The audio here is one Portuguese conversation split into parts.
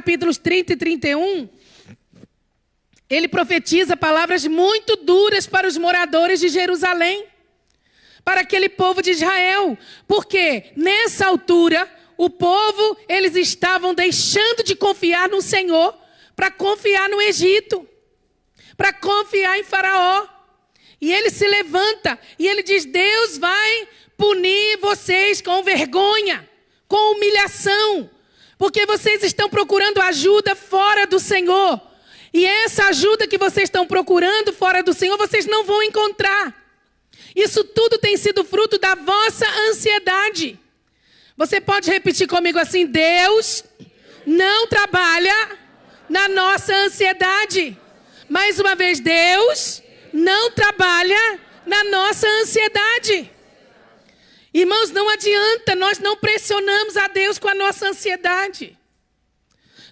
capítulos 30 e 31, ele profetiza palavras muito duras para os moradores de Jerusalém, para aquele povo de Israel. Porque nessa altura, o povo, eles estavam deixando de confiar no Senhor para confiar no Egito, para confiar em Faraó. E ele se levanta e ele diz: Deus vai punir vocês com vergonha, com humilhação, porque vocês estão procurando ajuda fora do Senhor. E essa ajuda que vocês estão procurando fora do Senhor, vocês não vão encontrar. Isso tudo tem sido fruto da vossa ansiedade. Você pode repetir comigo assim: Deus não trabalha na nossa ansiedade. Mais uma vez, Deus não trabalha na nossa ansiedade. Irmãos, não adianta, nós não pressionamos a Deus com a nossa ansiedade.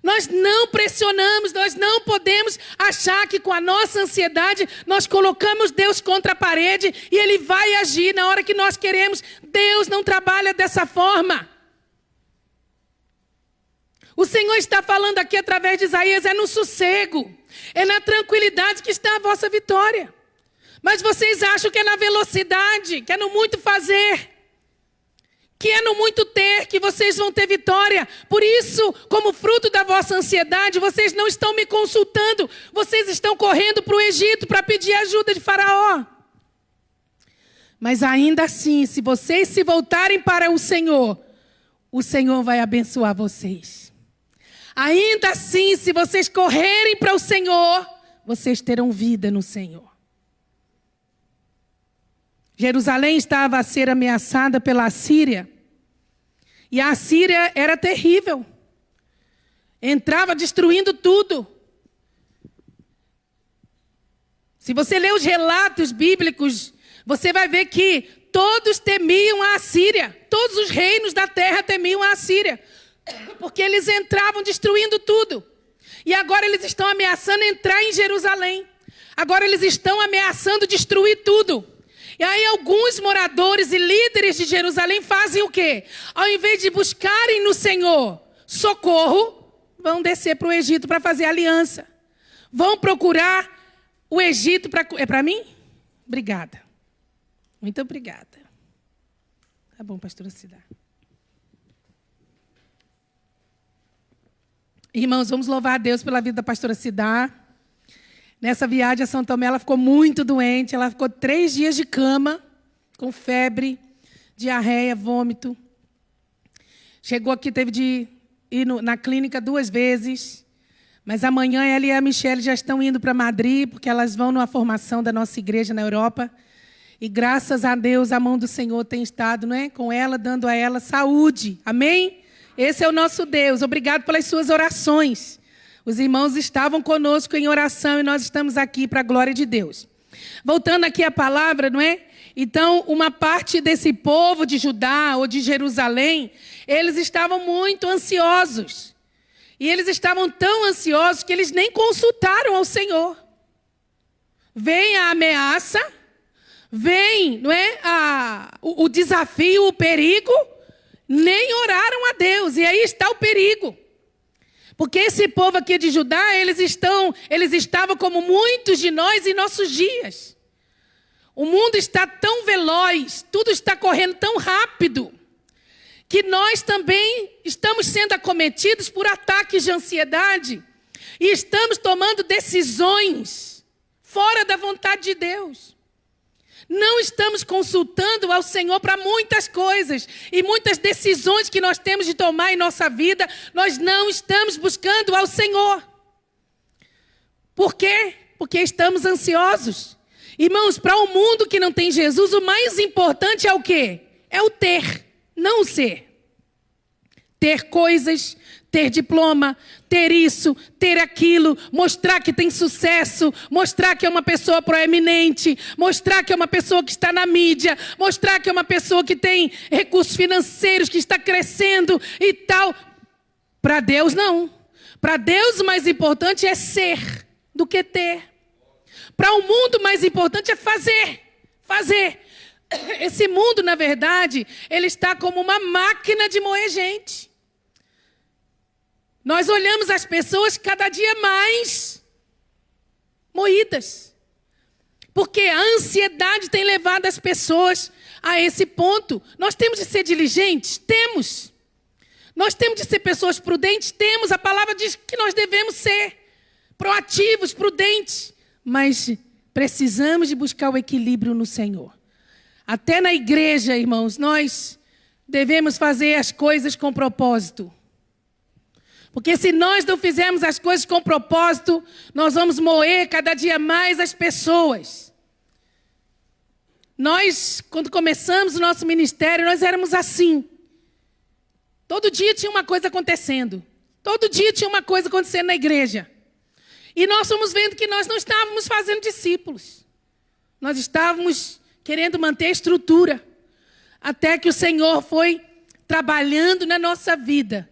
Nós não pressionamos, nós não podemos achar que com a nossa ansiedade nós colocamos Deus contra a parede e Ele vai agir na hora que nós queremos. Deus não trabalha dessa forma. O Senhor está falando aqui através de Isaías, é no sossego, é na tranquilidade que está a vossa vitória. Mas vocês acham que é na velocidade, que é no muito fazer, que é no muito ter que vocês vão ter vitória. Por isso, como fruto da vossa ansiedade, vocês não estão me consultando. Vocês estão correndo para o Egito para pedir ajuda de Faraó. Mas ainda assim, se vocês se voltarem para o Senhor vai abençoar vocês. Ainda assim, se vocês correrem para o Senhor, vocês terão vida no Senhor. Jerusalém estava a ser ameaçada pela Assíria. E a Assíria era terrível. Entrava destruindo tudo. Se você ler os relatos bíblicos, você vai ver que todos temiam a Assíria. Todos os reinos da terra temiam a Assíria. Porque eles entravam destruindo tudo. E agora eles estão ameaçando entrar em Jerusalém. Agora eles estão ameaçando destruir tudo. E aí alguns moradores e líderes de Jerusalém fazem o quê? Ao invés de buscarem no Senhor socorro, vão descer para o Egito para fazer aliança. Vão procurar o Egito para... É para mim? Obrigada. Muito obrigada. Tá bom, pastora Cidade. Irmãos, vamos louvar a Deus pela vida da pastora Cidade. Nessa viagem a São Tomé, ela ficou muito doente. Ela ficou 3 dias de cama, com febre, diarreia, vômito. Chegou aqui, teve de ir na clínica 2 vezes. Mas amanhã ela e a Michelle já estão indo para Madrid, porque elas vão numa formação da nossa igreja na Europa. E graças a Deus, a mão do Senhor tem estado, não é, com ela, dando a ela saúde. Amém? Esse é o nosso Deus. Obrigado pelas suas orações. Os irmãos estavam conosco em oração e nós estamos aqui para a glória de Deus. Voltando aqui à palavra, não é? Então, uma parte desse povo de Judá ou de Jerusalém, eles estavam muito ansiosos. E eles estavam tão ansiosos que eles nem consultaram ao Senhor. Vem a ameaça, vem, não é? O desafio, o perigo, nem oraram a Deus. E aí está o perigo. Porque esse povo aqui de Judá, eles estavam como muitos de nós em nossos dias. O mundo está tão veloz, tudo está correndo tão rápido, que nós também estamos sendo acometidos por ataques de ansiedade e estamos tomando decisões fora da vontade de Deus. Não estamos consultando ao Senhor para muitas coisas. E muitas decisões que nós temos de tomar em nossa vida, nós não estamos buscando ao Senhor. Por quê? Porque estamos ansiosos. Irmãos, para um mundo que não tem Jesus, o mais importante é o quê? É o ter, não o ser. Ter coisas, ter diploma, ter isso, ter aquilo, mostrar que tem sucesso, mostrar que é uma pessoa proeminente, mostrar que é uma pessoa que está na mídia, mostrar que é uma pessoa que tem recursos financeiros, que está crescendo e tal. Para Deus, não. Para Deus, o mais importante é ser do que ter. Para o mundo, o mais importante é fazer. Fazer. Esse mundo, na verdade, ele está como uma máquina de moer gente. Nós olhamos as pessoas cada dia mais moídas. Porque a ansiedade tem levado as pessoas a esse ponto. Nós temos de ser diligentes? Temos. Nós temos de ser pessoas prudentes? Temos. A palavra diz que nós devemos ser proativos, prudentes. Mas precisamos de buscar o equilíbrio no Senhor. Até na igreja, irmãos, nós devemos fazer as coisas com propósito. Porque se nós não fizermos as coisas com propósito, nós vamos moer cada dia mais as pessoas. Nós, quando começamos o nosso ministério, nós éramos assim. Todo dia tinha uma coisa acontecendo. Todo dia tinha uma coisa acontecendo na igreja. E nós fomos vendo que nós não estávamos fazendo discípulos. Nós estávamos querendo manter a estrutura. Até que o Senhor foi trabalhando na nossa vida.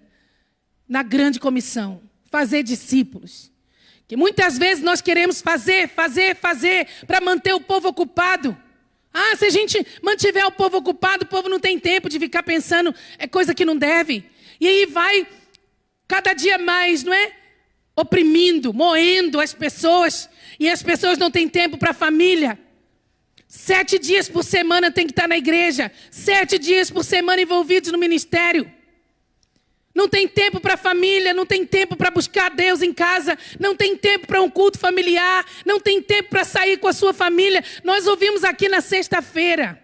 Na grande comissão. Fazer discípulos. Que muitas vezes nós queremos fazer para manter o povo ocupado. Se a gente mantiver o povo ocupado, o povo não tem tempo de ficar pensando, é coisa que não deve. E aí vai cada dia mais, não é? Oprimindo, moendo as pessoas. E as pessoas não têm tempo para a família. 7 dias por semana tem que estar na igreja. 7 dias por semana envolvidos no ministério. Não tem tempo para a família, não tem tempo para buscar Deus em casa, não tem tempo para um culto familiar, não tem tempo para sair com a sua família. Nós ouvimos aqui na sexta-feira,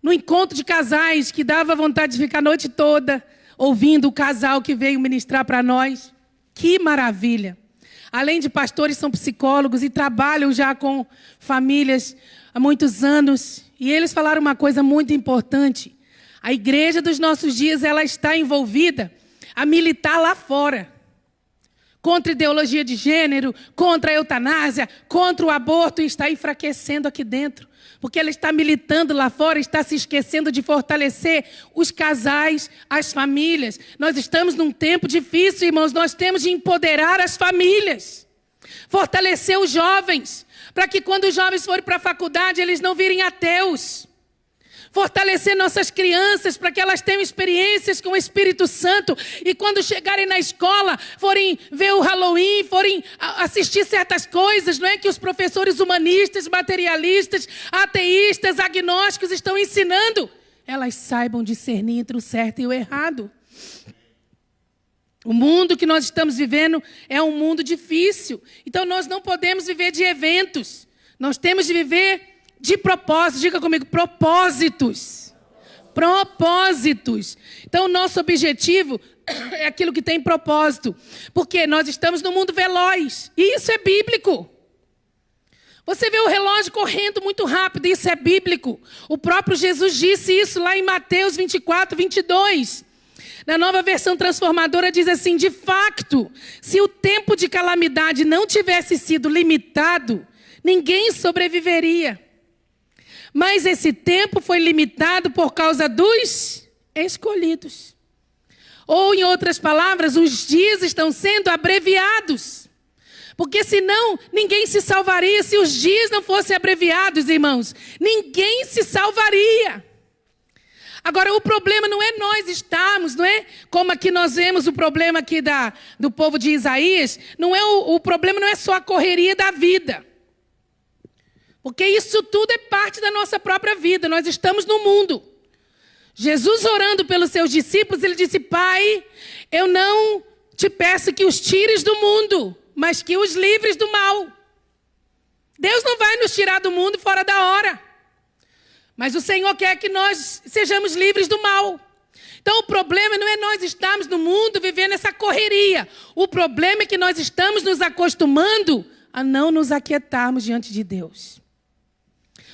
no encontro de casais, que dava vontade de ficar a noite toda ouvindo o casal que veio ministrar para nós. Que maravilha! Além de pastores, são psicólogos e trabalham já com famílias há muitos anos. E eles falaram uma coisa muito importante. A igreja dos nossos dias, ela está envolvida a militar lá fora. Contra a ideologia de gênero, contra a eutanásia, contra o aborto, e está enfraquecendo aqui dentro. Porque ela está militando lá fora, está se esquecendo de fortalecer os casais, as famílias. Nós estamos num tempo difícil, irmãos, nós temos de empoderar as famílias. Fortalecer os jovens, para que quando os jovens forem para a faculdade, eles não virem ateus. Fortalecer nossas crianças para que elas tenham experiências com o Espírito Santo e quando chegarem na escola, forem ver o Halloween, forem assistir certas coisas, não é? Que os professores humanistas, materialistas, ateístas, agnósticos estão ensinando. Elas saibam discernir entre o certo e o errado. O mundo que nós estamos vivendo é um mundo difícil. Então nós não podemos viver de eventos. Nós temos de viver de propósitos. Diga comigo, propósitos. Propósitos. Então, o nosso objetivo é aquilo que tem propósito. Porque nós estamos num mundo veloz. E isso é bíblico. Você vê o relógio correndo muito rápido. Isso é bíblico. O próprio Jesus disse isso lá em Mateus 24, 22. Na Nova Versão Transformadora diz assim: de fato, se o tempo de calamidade não tivesse sido limitado, ninguém sobreviveria. Mas esse tempo foi limitado por causa dos escolhidos. Ou, em outras palavras, os dias estão sendo abreviados. Porque senão ninguém se salvaria. Se os dias não fossem abreviados, irmãos, ninguém se salvaria. Agora, o problema não é nós estarmos, não é? Como aqui nós vemos o problema aqui do povo de Isaías. Não é o problema não é só a correria da vida. Porque isso tudo é parte da nossa própria vida. Nós estamos no mundo. Jesus, orando pelos seus discípulos, ele disse: Pai, eu não te peço que os tires do mundo, mas que os livres do mal. Deus não vai nos tirar do mundo fora da hora. Mas o Senhor quer que nós sejamos livres do mal. Então o problema não é nós estarmos no mundo vivendo essa correria. O problema é que nós estamos nos acostumando a não nos aquietarmos diante de Deus.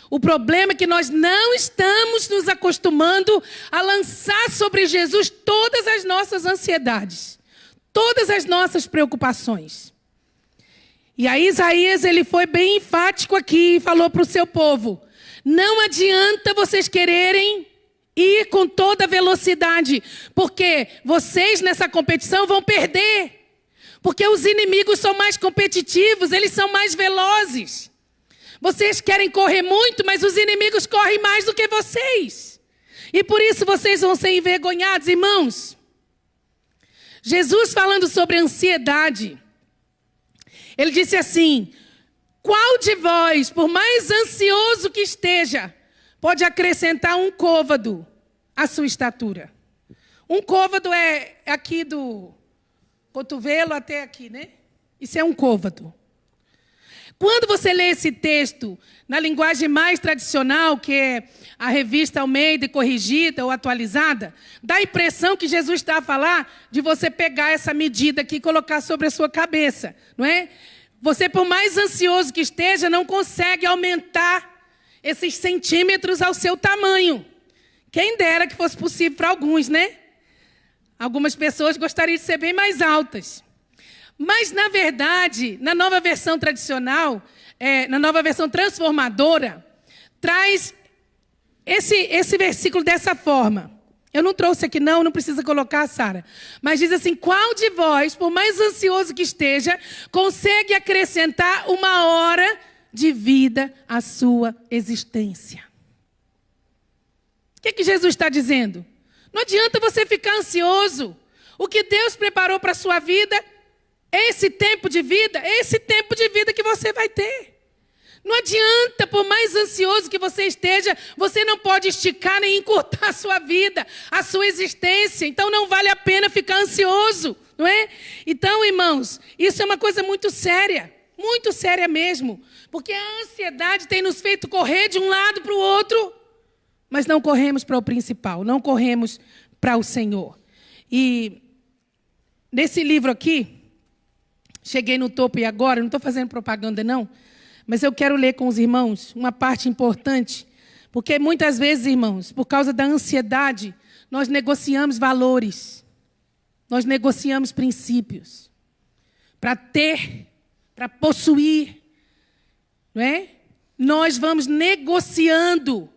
O problema é que nós não estamos nos acostumando a lançar sobre Jesus todas as nossas ansiedades, todas as nossas preocupações. E aí Isaías, ele foi bem enfático aqui e falou para o seu povo: não adianta vocês quererem ir com toda velocidade, porque vocês nessa competição vão perder. Porque os inimigos são mais competitivos, eles são mais velozes. Vocês querem correr muito, mas os inimigos correm mais do que vocês. E por isso vocês vão ser envergonhados, irmãos. Jesus falando sobre ansiedade, ele disse assim: qual de vós, por mais ansioso que esteja, pode acrescentar um côvado à sua estatura? Um côvado é aqui do cotovelo até aqui, né? Isso é um côvado. Quando você lê esse texto na linguagem mais tradicional, que é a revista Almeida corrigida ou atualizada, dá a impressão que Jesus está a falar de você pegar essa medida aqui e colocar sobre a sua cabeça, não é? Você, por mais ansioso que esteja, não consegue aumentar esses centímetros ao seu tamanho. Quem dera que fosse possível para alguns, né? Algumas pessoas gostariam de ser bem mais altas. Mas, na verdade, na nova versão tradicional, na nova versão transformadora, traz esse versículo dessa forma. Eu não trouxe aqui não precisa colocar, Sara. Mas diz assim: qual de vós, por mais ansioso que esteja, consegue acrescentar uma hora de vida à sua existência? O que Jesus está dizendo? Não adianta você ficar ansioso. O que Deus preparou para a sua vida, esse tempo de vida, é esse tempo de vida que você vai ter. Não adianta, por mais ansioso que você esteja, você não pode esticar nem encurtar a sua vida, a sua existência. Então não vale a pena ficar ansioso, não é? Então, irmãos, isso é uma coisa muito séria mesmo. Porque a ansiedade tem nos feito correr de um lado para o outro, mas não corremos para o principal, não corremos para o Senhor. E nesse livro aqui, cheguei no topo e agora, não estou fazendo propaganda não, mas eu quero ler com os irmãos uma parte importante, porque muitas vezes, irmãos, por causa da ansiedade, nós negociamos valores, nós negociamos princípios, para ter, para possuir, não é? Nós vamos negociando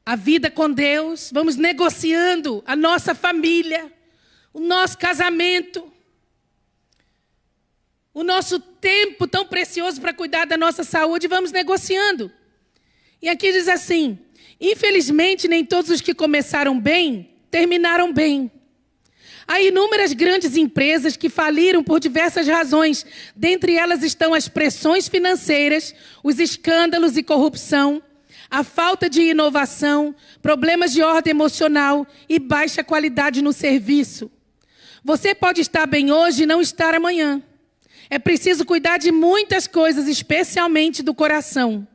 a vida com Deus, vamos negociando a nossa família, o nosso casamento, o nosso tempo tão precioso para cuidar da nossa saúde, vamos negociando. E aqui diz assim: infelizmente, nem todos os que começaram bem, terminaram bem. Há inúmeras grandes empresas que faliram por diversas razões. Dentre elas estão as pressões financeiras, os escândalos e corrupção, a falta de inovação, problemas de ordem emocional e baixa qualidade no serviço. Você pode estar bem hoje e não estar amanhã. É preciso cuidar de muitas coisas, especialmente do coração.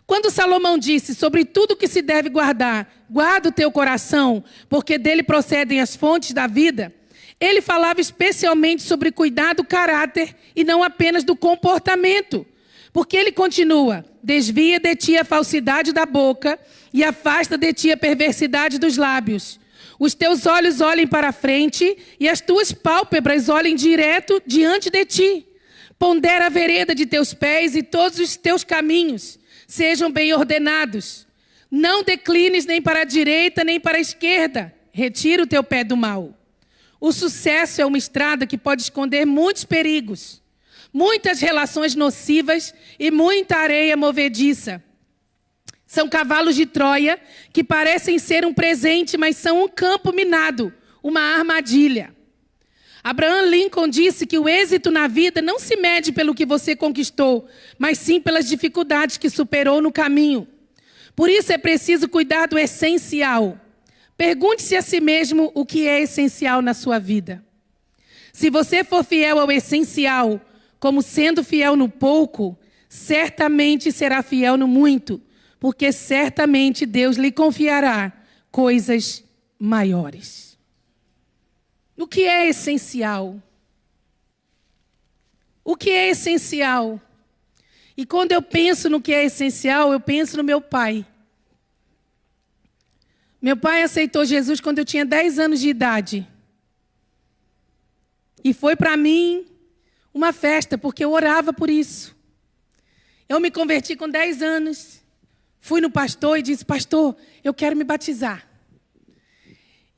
Quando Salomão disse sobre tudo que se deve guardar, guarda o teu coração, porque dele procedem as fontes da vida, ele falava especialmente sobre cuidar do caráter e não apenas do comportamento. Porque ele continua: desvia de ti a falsidade da boca e afasta de ti a perversidade dos lábios. Os teus olhos olhem para a frente e as tuas pálpebras olhem direto diante de ti. Pondera a vereda de teus pés e todos os teus caminhos sejam bem ordenados. Não declines nem para a direita nem para a esquerda. Retira o teu pé do mal. O sucesso é uma estrada que pode esconder muitos perigos, muitas relações nocivas e muita areia movediça. São cavalos de Troia que parecem ser um presente, mas são um campo minado, uma armadilha. Abraham Lincoln disse que o êxito na vida não se mede pelo que você conquistou, mas sim pelas dificuldades que superou no caminho. Por isso é preciso cuidar do essencial. Pergunte-se a si mesmo o que é essencial na sua vida. Se você for fiel ao essencial, como sendo fiel no pouco, certamente será fiel no muito, porque certamente Deus lhe confiará coisas maiores. O que é essencial? O que é essencial? E quando eu penso no que é essencial, eu penso no meu pai. Meu pai aceitou Jesus quando eu tinha 10 anos de idade. E foi para mim uma festa, porque eu orava por isso. Eu me converti com 10 anos. Fui no pastor e disse: pastor, eu quero me batizar.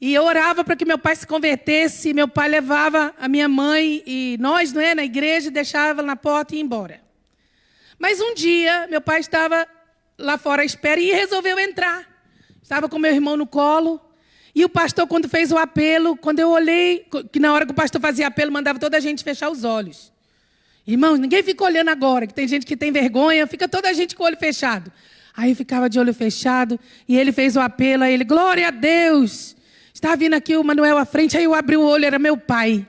E eu orava para que meu pai se convertesse. Meu pai levava a minha mãe e nós, não é, na igreja, deixava na porta e ia embora. Mas um dia, meu pai estava lá fora à espera e resolveu entrar. Estava com meu irmão no colo. E o pastor, quando fez o apelo, quando eu olhei, que na hora que o pastor fazia apelo, mandava toda a gente fechar os olhos. Irmãos, ninguém fica olhando agora, que tem gente que tem vergonha, fica toda a gente com o olho fechado. Aí eu ficava de olho fechado, e ele fez o apelo, aí ele, glória a Deus. Estava vindo aqui o Manuel à frente, aí eu abri o olho, era meu pai.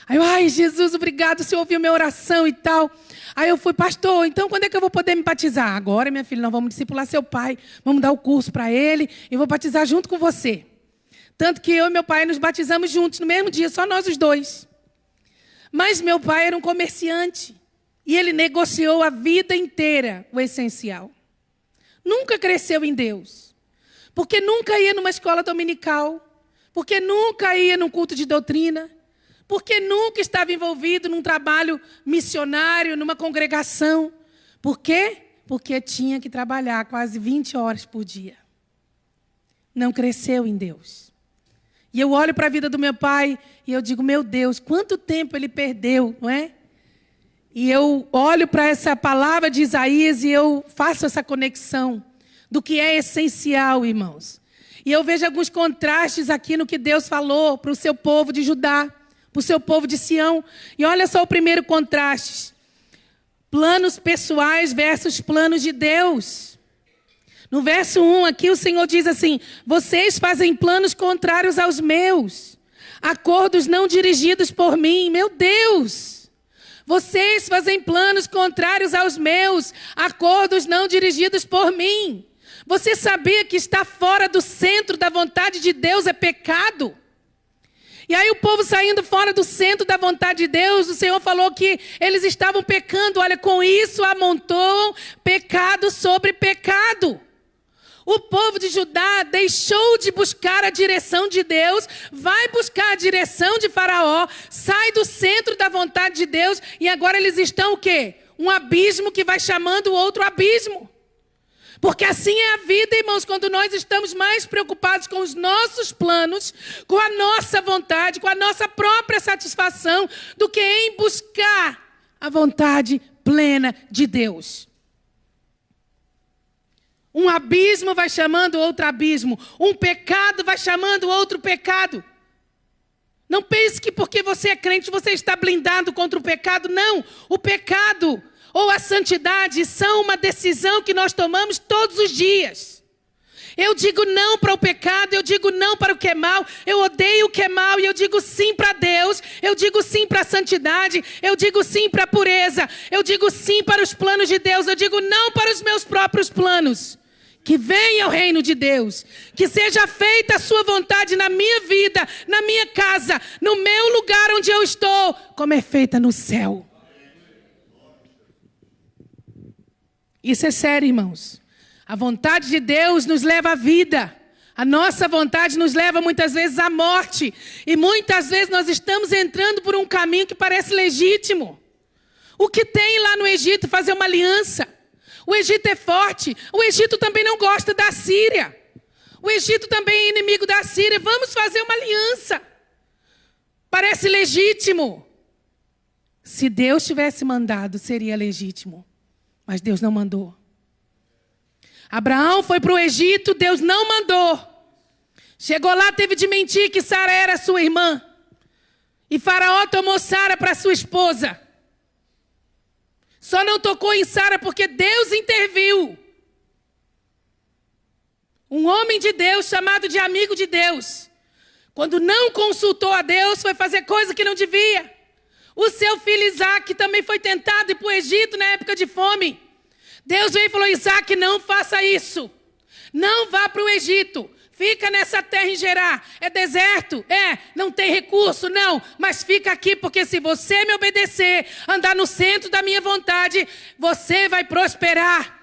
Aí eu, ai, Jesus, obrigado, o Senhor ouviu minha oração e tal. Aí eu fui, pastor, então quando é que eu vou poder me batizar? Agora, minha filha, nós vamos discipular seu pai, vamos dar o curso para ele, e vou batizar junto com você. Tanto que eu e meu pai nos batizamos juntos, no mesmo dia, só nós os dois. Mas meu pai era um comerciante, e ele negociou a vida inteira o essencial. Nunca cresceu em Deus, porque nunca ia numa escola dominical, porque nunca ia num culto de doutrina, porque nunca estava envolvido num trabalho missionário, numa congregação. Por quê? Porque tinha que trabalhar quase 20 horas por dia. Não cresceu em Deus. E eu olho para a vida do meu pai e eu digo, meu Deus, quanto tempo ele perdeu, não é? E eu olho para essa palavra de Isaías e eu faço essa conexão do que é essencial, irmãos. E eu vejo alguns contrastes aqui no que Deus falou para o seu povo de Judá, para o seu povo de Sião. E olha só o primeiro contraste. Planos pessoais versus planos de Deus. No verso 1 aqui o Senhor diz assim, vocês fazem planos contrários aos meus, acordos não dirigidos por mim. Meu Deus! Vocês fazem planos contrários aos meus, acordos não dirigidos por mim. Você sabia que estar fora do centro da vontade de Deus é pecado? E aí o povo saindo fora do centro da vontade de Deus, o Senhor falou que eles estavam pecando. Olha, com isso amontoam pecado sobre pecado. O povo de Judá deixou de buscar a direção de Deus, vai buscar a direção de Faraó, sai do centro da vontade de Deus e agora eles estão o quê? Um abismo que vai chamando o outro abismo. Porque assim é a vida, irmãos, quando nós estamos mais preocupados com os nossos planos, com a nossa vontade, com a nossa própria satisfação, do que em buscar a vontade plena de Deus. Um abismo vai chamando outro abismo, um pecado vai chamando outro pecado. Não pense que porque você é crente você está blindado contra o pecado, não. O pecado ou a santidade são uma decisão que nós tomamos todos os dias. Eu digo não para o pecado, eu digo não para o que é mal, eu odeio o que é mal e eu digo sim para Deus, eu digo sim para a santidade, eu digo sim para a pureza, eu digo sim para os planos de Deus, eu digo não para os meus próprios planos. Que venha o reino de Deus, que seja feita a sua vontade na minha vida, na minha casa, no meu lugar onde eu estou, como é feita no céu. Isso é sério, irmãos. A vontade de Deus nos leva à vida. A nossa vontade nos leva muitas vezes à morte. E muitas vezes nós estamos entrando por um caminho que parece legítimo. O que tem lá no Egito? Fazer uma aliança. O Egito é forte. O Egito também não gosta da Síria. O Egito também é inimigo da Síria. Vamos fazer uma aliança. Parece legítimo. Se Deus tivesse mandado, seria legítimo. Mas Deus não mandou. Abraão foi para o Egito, Deus não mandou. Chegou lá, teve de mentir que Sara era sua irmã. E Faraó tomou Sara para sua esposa. Só não tocou em Sara porque Deus interviu. Um homem de Deus, chamado de amigo de Deus, quando não consultou a Deus, foi fazer coisa que não devia. O seu filho Isaac também foi tentado ir para o Egito na época de fome. Deus veio e falou, Isaac, não faça isso. Não vá para o Egito. Fica nessa terra em Gerar. É deserto? É. Não tem recurso? Não. Mas fica aqui, porque se você me obedecer, andar no centro da minha vontade, você vai prosperar.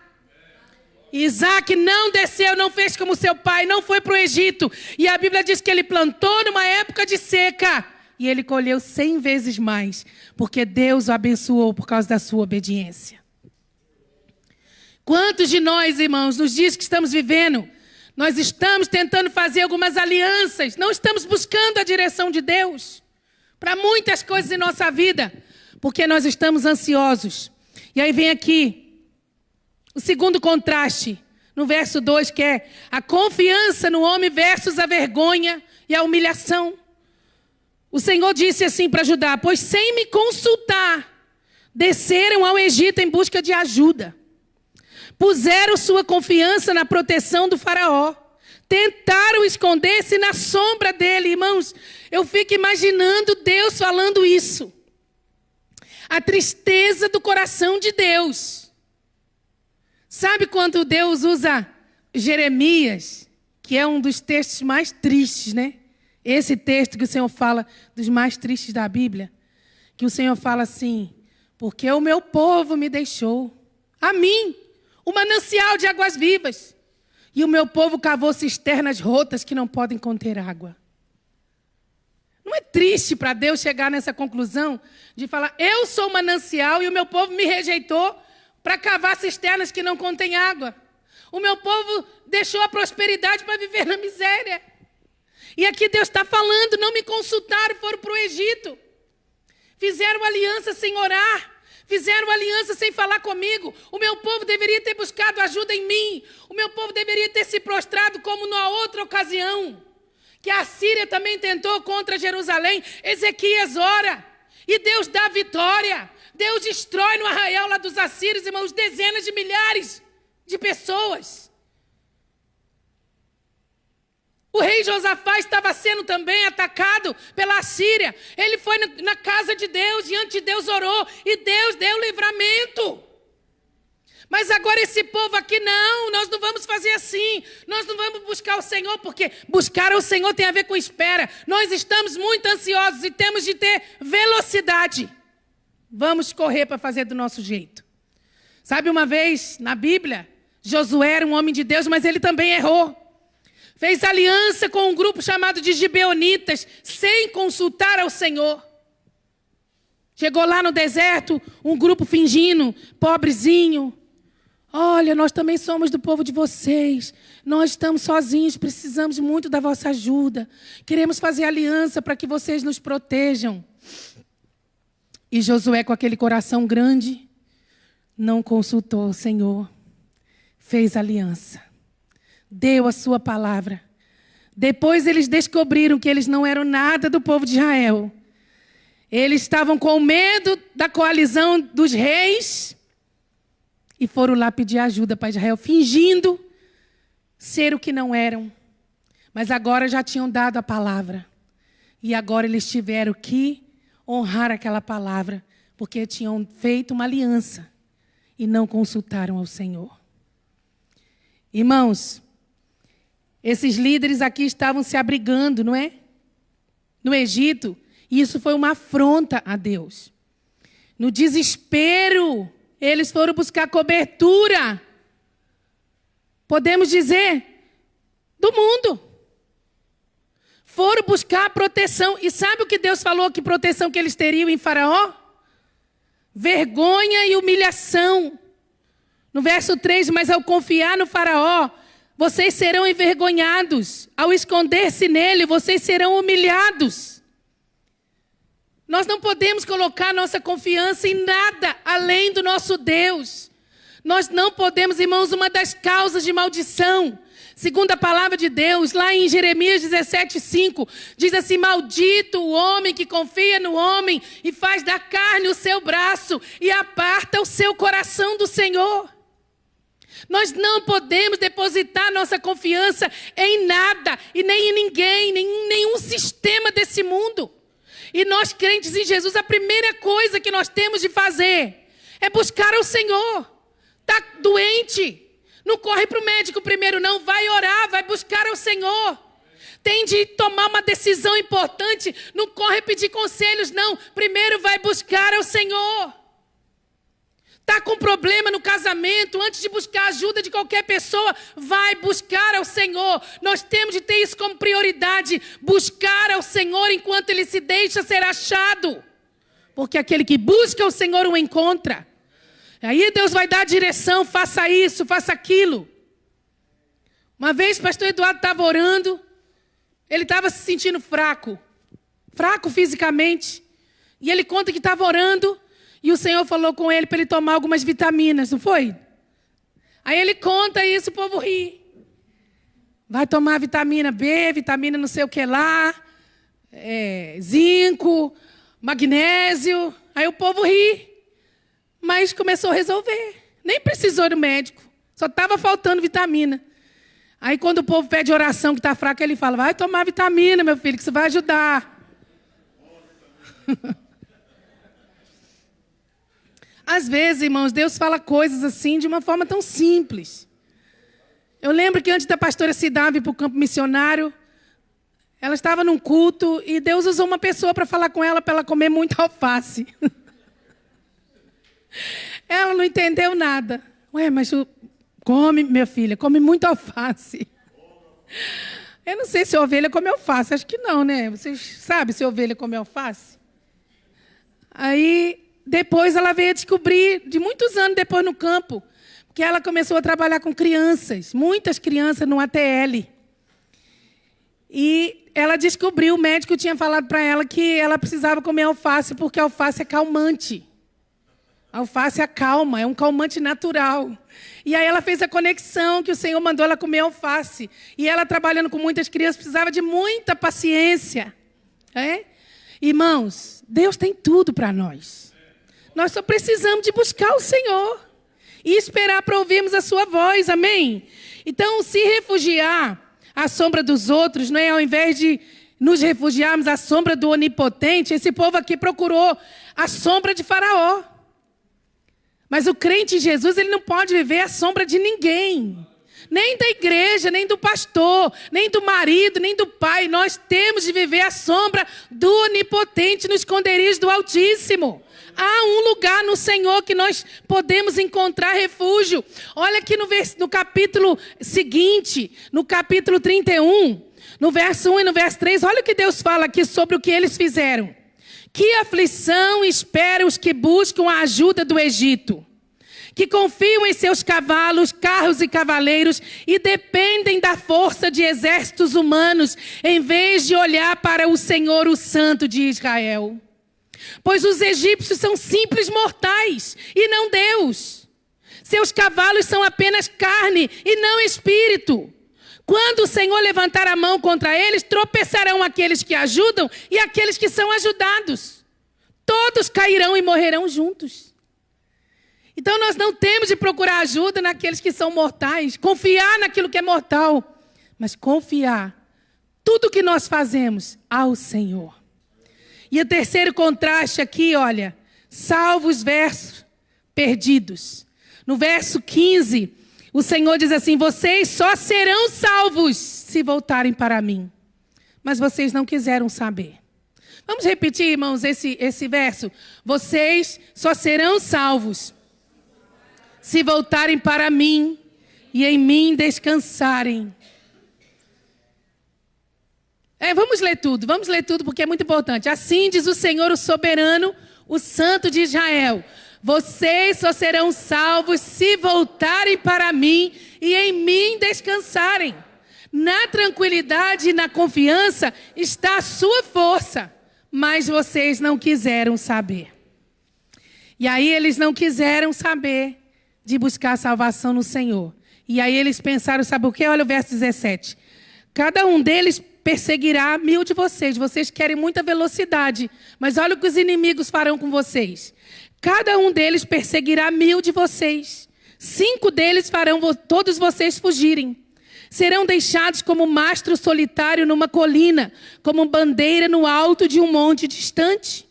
Isaac não desceu, não fez como seu pai, não foi para o Egito. E a Bíblia diz que ele plantou numa época de seca. E ele colheu 100 vezes mais, porque Deus o abençoou por causa da sua obediência. Quantos de nós, irmãos, nos dias que estamos vivendo, nós estamos tentando fazer algumas alianças, não estamos buscando a direção de Deus para muitas coisas em nossa vida, porque nós estamos ansiosos. E aí vem aqui o segundo contraste No verso 2, que é a confiança no homem versus a vergonha e a humilhação. O Senhor disse assim para Judá: pois sem me consultar, desceram ao Egito em busca de ajuda. Puseram sua confiança na proteção do faraó. Tentaram esconder-se na sombra dele. Irmãos, eu fico imaginando Deus falando isso. A tristeza do coração de Deus. Sabe quando Deus usa Jeremias, que é um dos textos mais tristes, né? Esse texto que o Senhor fala dos mais tristes da Bíblia. Que o Senhor fala assim: porque o meu povo me deixou, a mim, o manancial de águas vivas. E o meu povo cavou cisternas rotas que não podem conter água. Não é triste para Deus chegar nessa conclusão de falar: eu sou o manancial e o meu povo me rejeitou para cavar cisternas que não contêm água. O meu povo deixou a prosperidade para viver na miséria. E aqui Deus está falando: não me consultaram, foram para o Egito. Fizeram aliança sem orar. Fizeram aliança sem falar comigo. O meu povo deveria ter buscado ajuda em mim. O meu povo deveria ter se prostrado como na outra ocasião. Que a Síria também tentou contra Jerusalém. Ezequias ora. E Deus dá vitória. Deus destrói no arraial lá dos assírios, irmãos, dezenas de milhares de pessoas. O rei Josafá estava sendo também atacado pela Síria. Ele foi na casa de Deus, diante de Deus orou, e Deus deu livramento. Mas agora esse povo aqui, não, nós não vamos fazer assim. Nós não vamos buscar o Senhor, porque buscar o Senhor tem a ver com espera. Nós estamos muito ansiosos e temos de ter velocidade. Vamos correr para fazer do nosso jeito. Sabe, uma vez na Bíblia, Josué era um homem de Deus, mas ele também errou. Fez aliança com um grupo chamado de Gibeonitas, sem consultar ao Senhor. Chegou lá no deserto, um grupo fingindo, pobrezinho. Olha, nós também somos do povo de vocês. Nós estamos sozinhos, precisamos muito da vossa ajuda. Queremos fazer aliança para que vocês nos protejam. E Josué, com aquele coração grande, não consultou o Senhor. Fez aliança. Deu a sua palavra. Depois eles descobriram que eles não eram nada do povo de Israel. Eles estavam com medo da coalizão dos reis e foram lá pedir ajuda para Israel, fingindo ser o que não eram. Mas agora já tinham dado a palavra. E agora eles tiveram que honrar aquela palavra, porque tinham feito uma aliança e não consultaram ao Senhor. Irmãos, esses líderes aqui estavam se abrigando, não é? No Egito. E isso foi uma afronta a Deus. No desespero, eles foram buscar cobertura. Podemos dizer, do mundo. Foram buscar proteção. E sabe o que Deus falou, que proteção que eles teriam em Faraó? Vergonha e humilhação. No verso 3, mas ao confiar no Faraó, vocês serão envergonhados. Ao esconder-se nele, vocês serão humilhados. Nós não podemos colocar nossa confiança em nada além do nosso Deus. Nós não podemos, irmãos, uma das causas de maldição, segundo a palavra de Deus, lá em Jeremias 17:5, diz assim: maldito o homem que confia no homem e faz da carne o seu braço e aparta o seu coração do Senhor. Nós não podemos depositar nossa confiança em nada e nem em ninguém, nem em nenhum sistema desse mundo. E nós, crentes em Jesus, a primeira coisa que nós temos de fazer é buscar ao Senhor. Está doente? Não corre para o médico primeiro, não. Vai orar, vai buscar ao Senhor. Tem de tomar uma decisão importante, não corre pedir conselhos, não. Primeiro vai buscar ao Senhor. Está com problema no casamento, antes de buscar ajuda de qualquer pessoa, vai buscar ao Senhor. Nós temos de ter isso como prioridade, buscar ao Senhor enquanto Ele se deixa ser achado. Porque aquele que busca o Senhor o encontra. Aí Deus vai dar a direção, faça isso, faça aquilo. Uma vez o pastor Eduardo estava orando, ele estava se sentindo fraco fisicamente. E ele conta que estava orando, e o Senhor falou com ele para ele tomar algumas vitaminas, não foi? Aí ele conta isso, o povo ri. Vai tomar vitamina B, vitamina não sei o que lá, zinco, magnésio. Aí o povo ri. Mas começou a resolver. Nem precisou do médico. Só estava faltando vitamina. Aí quando o povo pede oração que está fraco, ele fala, vai tomar vitamina, meu filho, que isso vai ajudar. Às vezes, irmãos, Deus fala coisas assim de uma forma tão simples. Eu lembro que antes da pastora Cidá vir para o campo missionário, ela estava num culto e Deus usou uma pessoa para falar com ela, para ela comer muita alface. Ela não entendeu nada. Ué, mas come, minha filha, come muita alface. Eu não sei se a ovelha come alface, acho que não, né? Vocês sabem se a ovelha come alface? Aí, depois ela veio a descobrir, de muitos anos depois no campo, que ela começou a trabalhar com crianças, muitas crianças no ATL. E ela descobriu, o médico tinha falado para ela que ela precisava comer alface, porque a alface é calmante. A alface acalma, é um calmante natural. E aí ela fez a conexão que o Senhor mandou ela comer alface. E ela, trabalhando com muitas crianças, precisava de muita paciência. Irmãos, Deus tem tudo para nós. Nós só precisamos de buscar o Senhor e esperar para ouvirmos a sua voz, amém? Então, se refugiar à sombra dos outros, não é? Ao invés de nos refugiarmos à sombra do onipotente, esse povo aqui procurou a sombra de Faraó. Mas o crente em Jesus, ele não pode viver à sombra de ninguém. Nem da igreja, nem do pastor, nem do marido, nem do pai. Nós temos de viver à sombra do onipotente, no esconderijo do Altíssimo. Há um lugar no Senhor que nós podemos encontrar refúgio. Olha aqui no capítulo seguinte, no capítulo 31, no verso 1 e no verso 3, olha o que Deus fala aqui sobre o que eles fizeram. Que aflição espera os que buscam a ajuda do Egito, que confiam em seus cavalos, carros e cavaleiros e dependem da força de exércitos humanos, em vez de olhar para o Senhor, o Santo de Israel. Pois os egípcios são simples mortais e não Deus. Seus cavalos são apenas carne e não espírito. Quando o Senhor levantar a mão contra eles, tropeçarão aqueles que ajudam e aqueles que são ajudados. Todos cairão e morrerão juntos. Então nós não temos de procurar ajuda naqueles que são mortais, confiar naquilo que é mortal, mas confiar tudo que nós fazemos ao Senhor. E o terceiro contraste aqui, olha, salvos versus perdidos. No verso 15, o Senhor diz assim, vocês só serão salvos se voltarem para mim. Mas vocês não quiseram saber. Vamos repetir, irmãos, esse verso. Vocês só serão salvos se voltarem para mim e em mim descansarem. Vamos ler tudo porque é muito importante. Assim diz o Senhor, o soberano, o Santo de Israel. Vocês só serão salvos se voltarem para mim e em mim descansarem. Na tranquilidade e na confiança está a sua força, mas vocês não quiseram saber. E aí eles não quiseram saber de buscar salvação no Senhor. E aí eles pensaram, sabe o quê? Olha o verso 17. Cada um deles perseguirá 1000 de vocês. Vocês querem muita velocidade, mas olha o que os inimigos farão com vocês. Cada um deles perseguirá 1000 de vocês. 5 deles farão todos vocês fugirem. Serão deixados como mastro solitário numa colina, como bandeira no alto de um monte distante.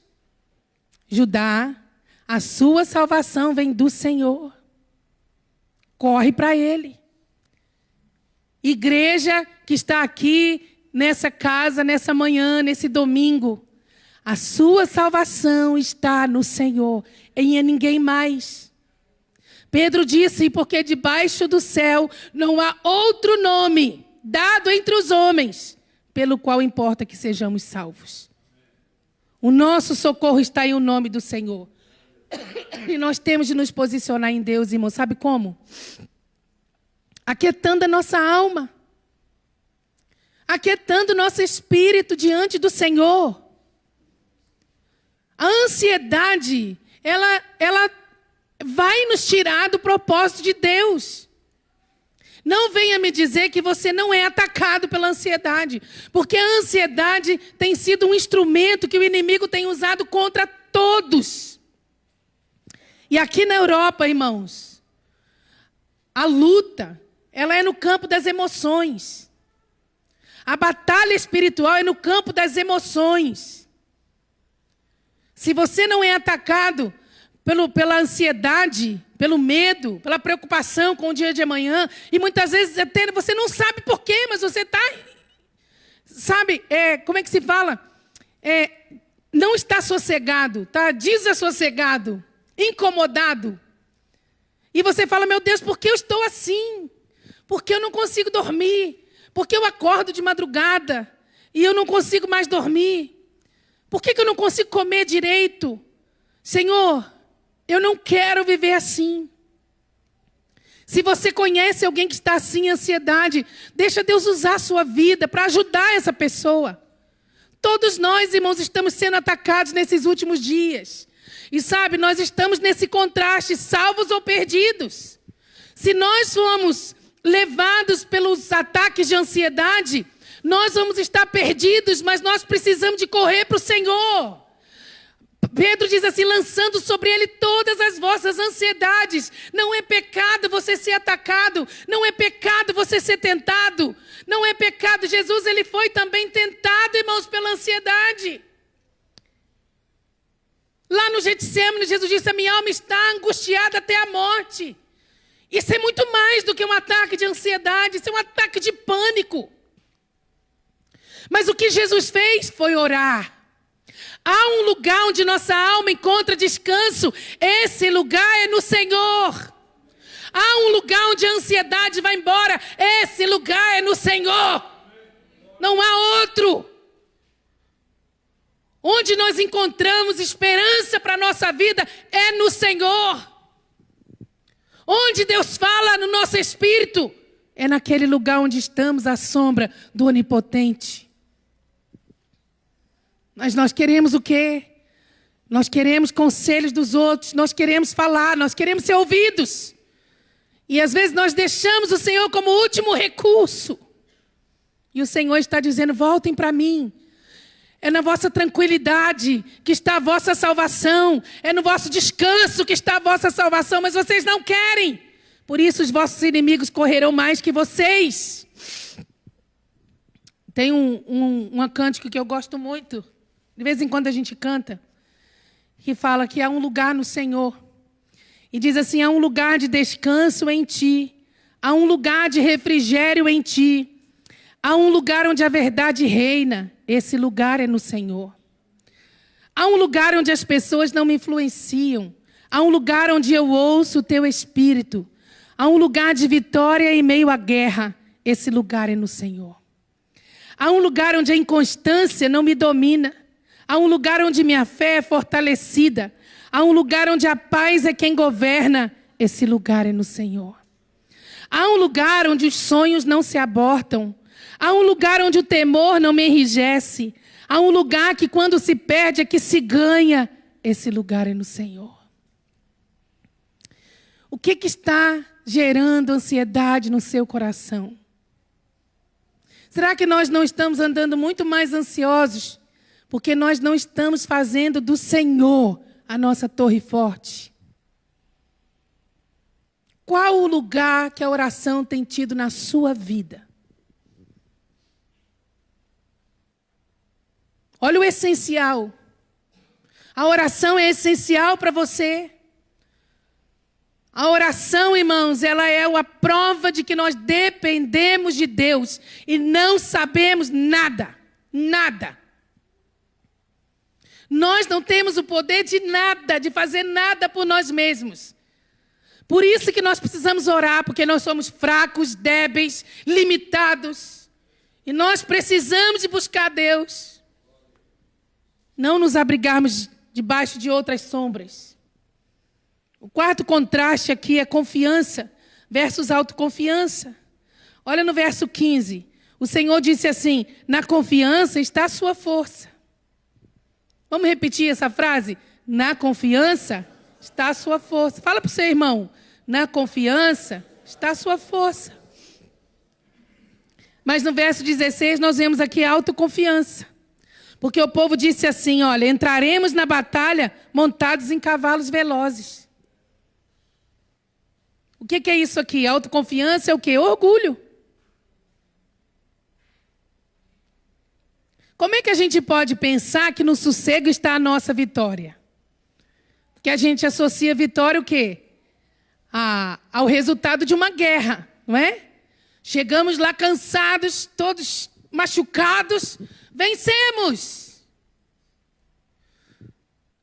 Judá, a sua salvação vem do Senhor. Corre para Ele. Igreja que está aqui nessa casa, nessa manhã, nesse domingo, a sua salvação está no Senhor, em ninguém mais. Pedro disse, porque debaixo do céu não há outro nome dado entre os homens, pelo qual importa que sejamos salvos. O nosso socorro está em o nome do Senhor. E nós temos de nos posicionar em Deus, irmão. Sabe como? Aquietando a nossa alma. Aquietando nosso espírito diante do Senhor. A ansiedade, ela vai nos tirar do propósito de Deus. Não venha me dizer que você não é atacado pela ansiedade, porque a ansiedade tem sido um instrumento que o inimigo tem usado contra todos. E aqui na Europa, irmãos, a luta, ela é no campo das emoções. A batalha espiritual é no campo das emoções. Se você não é atacado pela ansiedade, pelo medo, pela preocupação com o dia de amanhã, e muitas vezes até você não sabe por quê, mas você está, sabe, como é que se fala? Não está sossegado, está desassossegado, incomodado. E você fala, meu Deus, por que eu estou assim? Por que eu não consigo dormir? Por que eu acordo de madrugada e eu não consigo mais dormir? Por que eu não consigo comer direito? Senhor, eu não quero viver assim. Se você conhece alguém que está assim em ansiedade, deixa Deus usar a sua vida para ajudar essa pessoa. Todos nós, irmãos, estamos sendo atacados nesses últimos dias. E sabe, nós estamos nesse contraste, salvos ou perdidos. Se nós formos levados pelos ataques de ansiedade, nós vamos estar perdidos, mas nós precisamos de correr para o Senhor. Pedro diz assim, lançando sobre ele todas as vossas ansiedades. Não é pecado você ser atacado, não é pecado você ser tentado, não é pecado. Jesus, ele foi também tentado, irmãos, pela ansiedade. Lá no Getsêmani, Jesus disse, a minha alma está angustiada até a morte. Isso é muito mais do que um ataque de ansiedade, isso é um ataque de pânico. Mas o que Jesus fez foi orar. Há um lugar onde nossa alma encontra descanso. Esse lugar é no Senhor. Há um lugar onde a ansiedade vai embora. Esse lugar é no Senhor. Não há outro. Onde nós encontramos esperança para a nossa vida é no Senhor. Onde Deus fala no nosso espírito é naquele lugar onde estamos à sombra do Onipotente. Mas nós queremos o quê? Nós queremos conselhos dos outros, nós queremos falar, nós queremos ser ouvidos. E às vezes nós deixamos o Senhor como último recurso. E o Senhor está dizendo, voltem para mim. É na vossa tranquilidade que está a vossa salvação. É no vosso descanso que está a vossa salvação. Mas vocês não querem. Por isso os vossos inimigos correrão mais que vocês. Tem um cântico que eu gosto muito. De vez em quando a gente canta. Que fala que há um lugar no Senhor. E diz assim, há um lugar de descanso em ti. Há um lugar de refrigério em ti. Há um lugar onde a verdade reina. Esse lugar é no Senhor. Há um lugar onde as pessoas não me influenciam. Há um lugar onde eu ouço o teu espírito. Há um lugar de vitória em meio à guerra. Esse lugar é no Senhor. Há um lugar onde a inconstância não me domina. Há um lugar onde minha fé é fortalecida. Há um lugar onde a paz é quem governa. Esse lugar é no Senhor. Há um lugar onde os sonhos não se abortam. Há um lugar onde o temor não me enrijece. Há um lugar que quando se perde é que se ganha. Esse lugar é no Senhor. O que está gerando ansiedade no seu coração? Será que nós não estamos andando muito mais ansiosos porque nós não estamos fazendo do Senhor a nossa torre forte? Qual o lugar que a oração tem tido na sua vida? Olha o essencial. A oração é essencial para você. A oração, irmãos, ela é a prova de que nós dependemos de Deus e não sabemos nada. Nada. Nós não temos o poder de nada, de fazer nada por nós mesmos. Por isso que nós precisamos orar, porque nós somos fracos, débeis, limitados. E nós precisamos de buscar Deus. Não nos abrigarmos debaixo de outras sombras. O quarto contraste aqui é confiança versus autoconfiança. Olha no verso 15. O Senhor disse assim, na confiança está a sua força. Vamos repetir essa frase? Na confiança está a sua força. Fala para o seu irmão. Na confiança está a sua força. Mas no verso 16 nós vemos aqui autoconfiança. Porque o povo disse assim, olha, entraremos na batalha montados em cavalos velozes. O que é isso aqui? Autoconfiança é o quê? Orgulho. Como é que a gente pode pensar que no sossego está a nossa vitória? Porque a gente associa vitória o quê? Ao resultado de uma guerra, não é? Chegamos lá cansados, todos machucados, vencemos.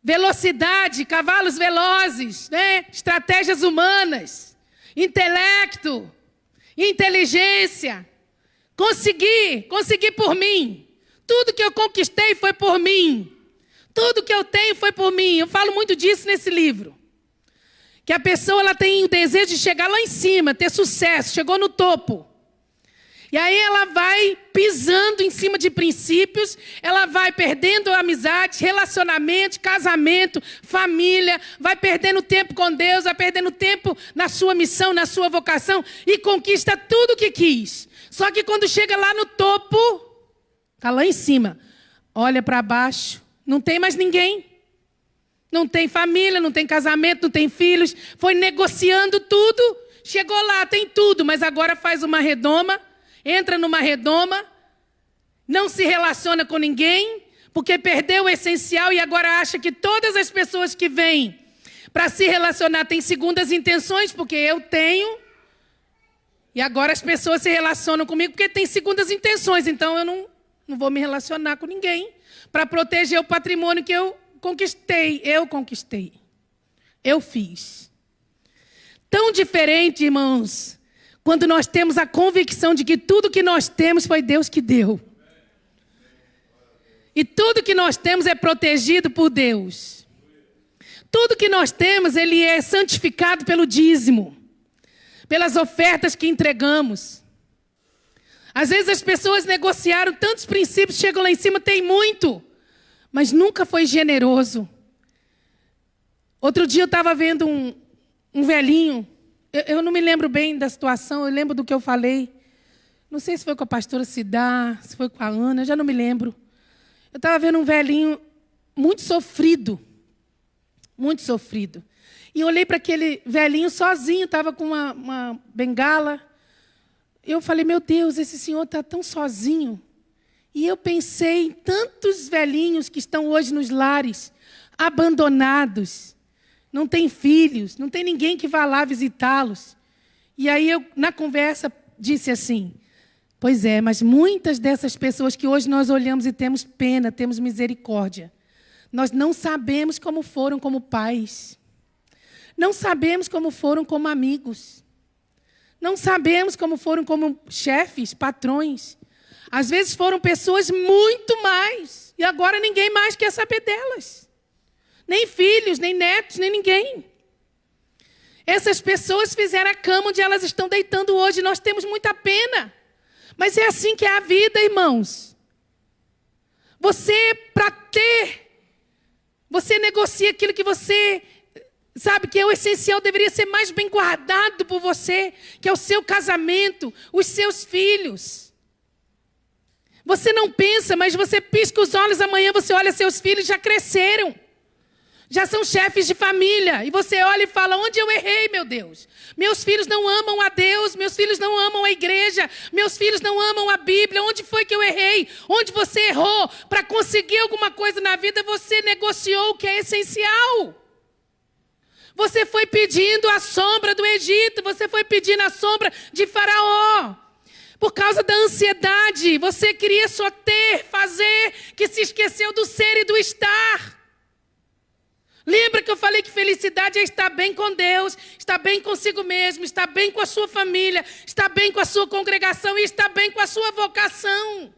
Velocidade, cavalos velozes, né? Estratégias humanas, intelecto, inteligência. Consegui por mim. Tudo que eu conquistei foi por mim. Tudo que eu tenho foi por mim. Eu falo muito disso nesse livro. Que a pessoa ela tem o desejo de chegar lá em cima, ter sucesso, chegou no topo. E aí ela vai pisando em cima de princípios, ela vai perdendo amizades, relacionamentos, casamento, família, vai perdendo tempo com Deus, vai perdendo tempo na sua missão, na sua vocação e conquista tudo o que quis. Só que quando chega lá no topo, está lá em cima, olha para baixo, não tem mais ninguém. Não tem família, não tem casamento, não tem filhos. Foi negociando tudo, chegou lá, tem tudo, mas agora faz uma redoma, entra numa redoma, não se relaciona com ninguém, porque perdeu o essencial e agora acha que todas as pessoas que vêm para se relacionar têm segundas intenções, porque eu tenho, e agora as pessoas se relacionam comigo porque têm segundas intenções, então eu não vou me relacionar com ninguém para proteger o patrimônio que eu conquistei, eu fiz. Tão diferente, irmãos, quando nós temos a convicção de que tudo que nós temos foi Deus que deu. E tudo que nós temos é protegido por Deus. Tudo que nós temos, ele é santificado pelo dízimo, pelas ofertas que entregamos. Às vezes as pessoas negociaram tantos princípios, chegam lá em cima, tem muito, mas nunca foi generoso. Outro dia eu estava vendo um velhinho, eu não me lembro bem da situação, eu lembro do que eu falei. Não sei se foi com a pastora Cidá, se foi com a Ana, eu já não me lembro. Eu estava vendo um velhinho muito sofrido. Muito sofrido. E eu olhei para aquele velhinho sozinho, estava com uma bengala. Eu falei, meu Deus, esse senhor está tão sozinho. E eu pensei em tantos velhinhos que estão hoje nos lares, abandonados, não tem filhos, não tem ninguém que vá lá visitá-los. E aí eu, na conversa, disse assim, pois é, mas muitas dessas pessoas que hoje nós olhamos e temos pena, temos misericórdia, nós não sabemos como foram como pais, não sabemos como foram como amigos, não sabemos como foram como chefes, patrões. Às vezes foram pessoas muito mais. E agora ninguém mais quer saber delas. Nem filhos, nem netos, nem ninguém. Essas pessoas fizeram a cama onde elas estão deitando hoje. Nós temos muita pena. Mas é assim que é a vida, irmãos. Você, para ter, você negocia aquilo que você sabe que é o essencial, deveria ser mais bem guardado por você, que é o seu casamento, os seus filhos. Você não pensa, mas você pisca os olhos, amanhã você olha, seus filhos já cresceram. Já são chefes de família. E você olha e fala, onde eu errei, meu Deus? Meus filhos não amam a Deus, meus filhos não amam a igreja, meus filhos não amam a Bíblia. Onde foi que eu errei? Onde você errou? Para conseguir alguma coisa na vida, você negociou o que é essencial. Você foi pedindo a sombra do Egito, você foi pedindo a sombra de Faraó. Por causa da ansiedade, você queria só ter, fazer, que se esqueceu do ser e do estar. Lembra que eu falei que felicidade é estar bem com Deus, estar bem consigo mesmo, estar bem com a sua família, estar bem com a sua congregação e estar bem com a sua vocação.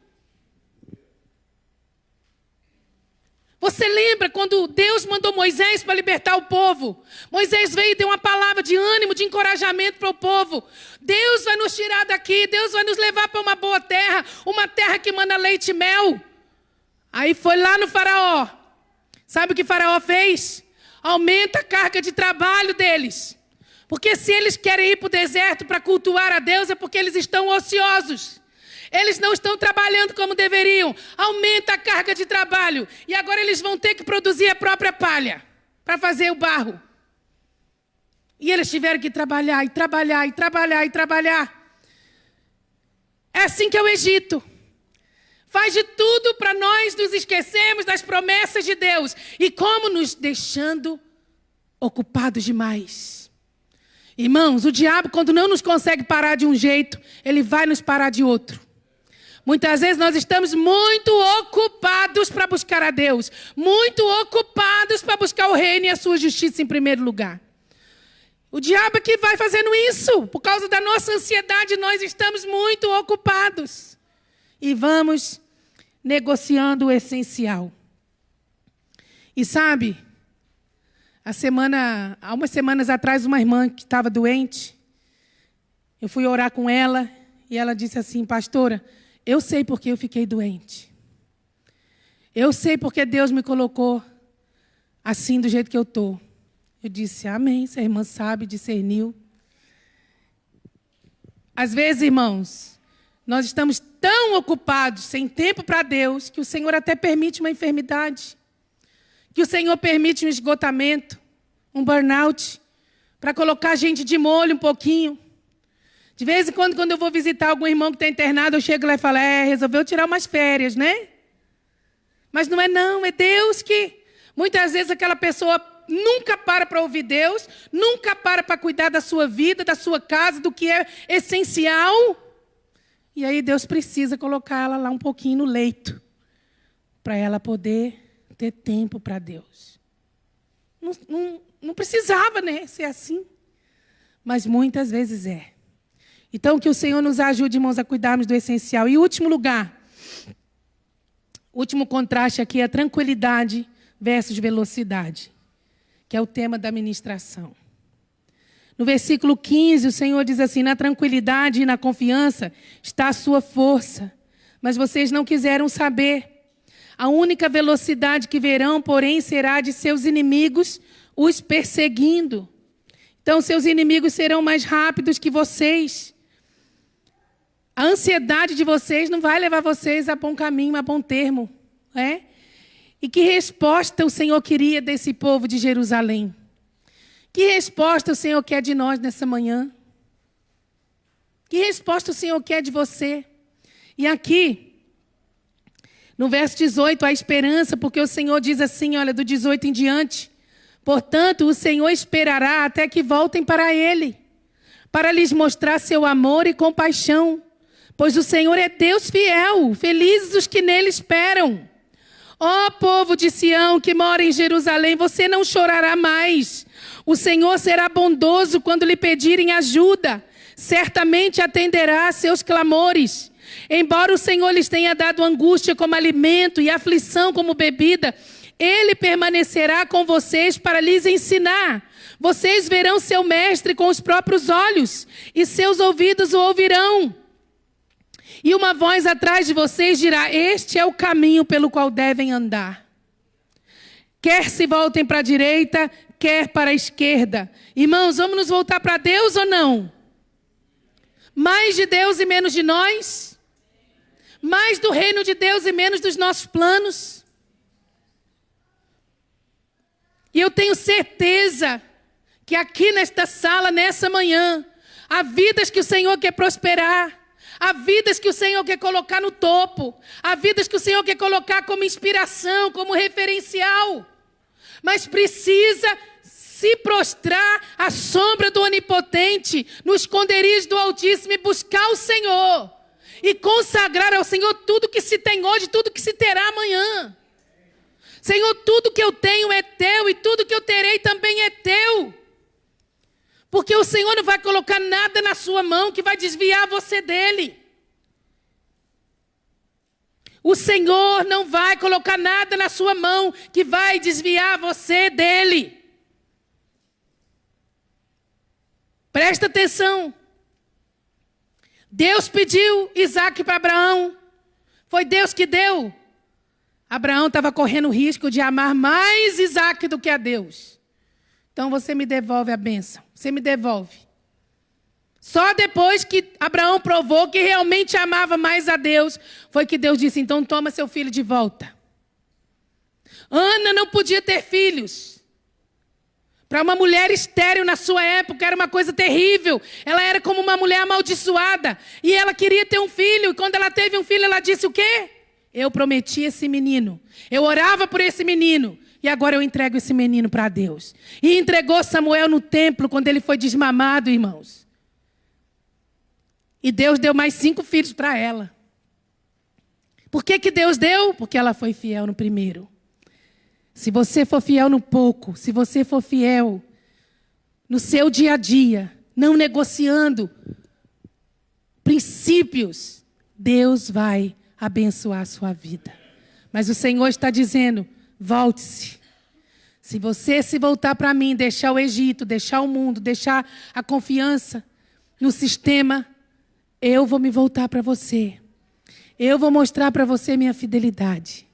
Você lembra quando Deus mandou Moisés para libertar o povo? Moisés veio e deu uma palavra de ânimo, de encorajamento para o povo. Deus vai nos tirar daqui, Deus vai nos levar para uma boa terra, uma terra que manda leite e mel. Aí foi lá no Faraó. Sabe o que Faraó fez? Aumenta a carga de trabalho deles. Porque se eles querem ir para o deserto para cultuar a Deus, é porque eles estão ociosos. Eles não estão trabalhando como deveriam. Aumenta a carga de trabalho. E agora eles vão ter que produzir a própria palha para fazer o barro. E eles tiveram que trabalhar, e trabalhar, e trabalhar, e trabalhar. É assim que é o Egito. Faz de tudo para nós nos esquecermos das promessas de Deus. E como nos deixando ocupados demais. Irmãos, o diabo, quando não nos consegue parar de um jeito, ele vai nos parar de outro. Muitas vezes nós estamos muito ocupados para buscar a Deus. Muito ocupados para buscar o reino e a sua justiça em primeiro lugar. O diabo é que vai fazendo isso. Por causa da nossa ansiedade, nós estamos muito ocupados. E vamos negociando o essencial. E sabe, há umas semanas atrás, uma irmã que estava doente, eu fui orar com ela e ela disse assim: pastora, eu sei porque eu fiquei doente. Eu sei porque Deus me colocou assim do jeito que eu estou. Eu disse, amém, se a irmã sabe, discerniu. Às vezes, irmãos, nós estamos tão ocupados, sem tempo para Deus, que o Senhor até permite uma enfermidade. Que o Senhor permite um esgotamento, um burnout, para colocar a gente de molho um pouquinho. De vez em quando eu vou visitar algum irmão que está internado, eu chego lá e falo, resolveu tirar umas férias, né? Mas não, é Deus que... Muitas vezes aquela pessoa nunca para ouvir Deus, nunca para cuidar da sua vida, da sua casa, do que é essencial. E aí Deus precisa colocar ela lá um pouquinho no leito, para ela poder ter tempo para Deus. Não precisava, né, ser assim. Mas muitas vezes é. Então, que o Senhor nos ajude, irmãos, a cuidarmos do essencial. E último lugar, último contraste aqui é tranquilidade versus velocidade, que é o tema da ministração. No versículo 15, o Senhor diz assim, na tranquilidade e na confiança está a sua força, mas vocês não quiseram saber. A única velocidade que verão, porém, será de seus inimigos os perseguindo. Então, seus inimigos serão mais rápidos que vocês. A ansiedade de vocês não vai levar vocês a bom caminho, a bom termo. E que resposta o Senhor queria desse povo de Jerusalém? Que resposta o Senhor quer de nós nessa manhã? Que resposta o Senhor quer de você? E aqui, no verso 18, a esperança, porque o Senhor diz assim, olha, do 18 em diante, portanto, o Senhor esperará até que voltem para Ele, para lhes mostrar seu amor e compaixão, pois o Senhor é Deus fiel, felizes os que nele esperam. Ó povo de Sião que mora em Jerusalém, você não chorará mais. O Senhor será bondoso quando lhe pedirem ajuda. Certamente atenderá a seus clamores. Embora o Senhor lhes tenha dado angústia como alimento e aflição como bebida, Ele permanecerá com vocês para lhes ensinar. Vocês verão seu mestre com os próprios olhos e seus ouvidos o ouvirão. E uma voz atrás de vocês dirá, este é o caminho pelo qual devem andar. Quer se voltem para a direita, quer para a esquerda. Irmãos, vamos nos voltar para Deus ou não? Mais de Deus e menos de nós? Mais do reino de Deus e menos dos nossos planos? E eu tenho certeza que aqui nesta sala, nessa manhã, há vidas que o Senhor quer prosperar. Há vidas que o Senhor quer colocar no topo. Há vidas que o Senhor quer colocar como inspiração, como referencial. Mas precisa se prostrar à sombra do Onipotente, no esconderijo do Altíssimo e buscar o Senhor. E consagrar ao Senhor tudo que se tem hoje, tudo que se terá amanhã. Senhor, tudo que eu tenho é teu e tudo que eu terei também é teu. Porque o Senhor não vai colocar nada na sua mão que vai desviar você dele. O Senhor não vai colocar nada na sua mão que vai desviar você dele. Presta atenção. Deus pediu Isaac para Abraão. Foi Deus que deu. Abraão estava correndo o risco de amar mais Isaac do que a Deus. Então você me devolve a bênção. Você me devolve. Só depois que Abraão provou que realmente amava mais a Deus, foi que Deus disse, então toma seu filho de volta. Ana não podia ter filhos. Para uma mulher estéril na sua época era uma coisa terrível. Ela era como uma mulher amaldiçoada. E ela queria ter um filho. E quando ela teve um filho, ela disse o quê? Eu prometi esse menino. Eu orava por esse menino. E agora eu entrego esse menino para Deus. E entregou Samuel no templo quando ele foi desmamado, irmãos. E Deus deu mais 5 filhos para ela. Por que Deus deu? Porque ela foi fiel no primeiro. Se você for fiel no pouco, se você for fiel no seu dia a dia, não negociando princípios, Deus vai abençoar a sua vida. Mas o Senhor está dizendo, volte-se. Se você se voltar para mim, deixar o Egito, deixar o mundo, deixar a confiança no sistema, eu vou me voltar para você. Eu vou mostrar para você minha fidelidade.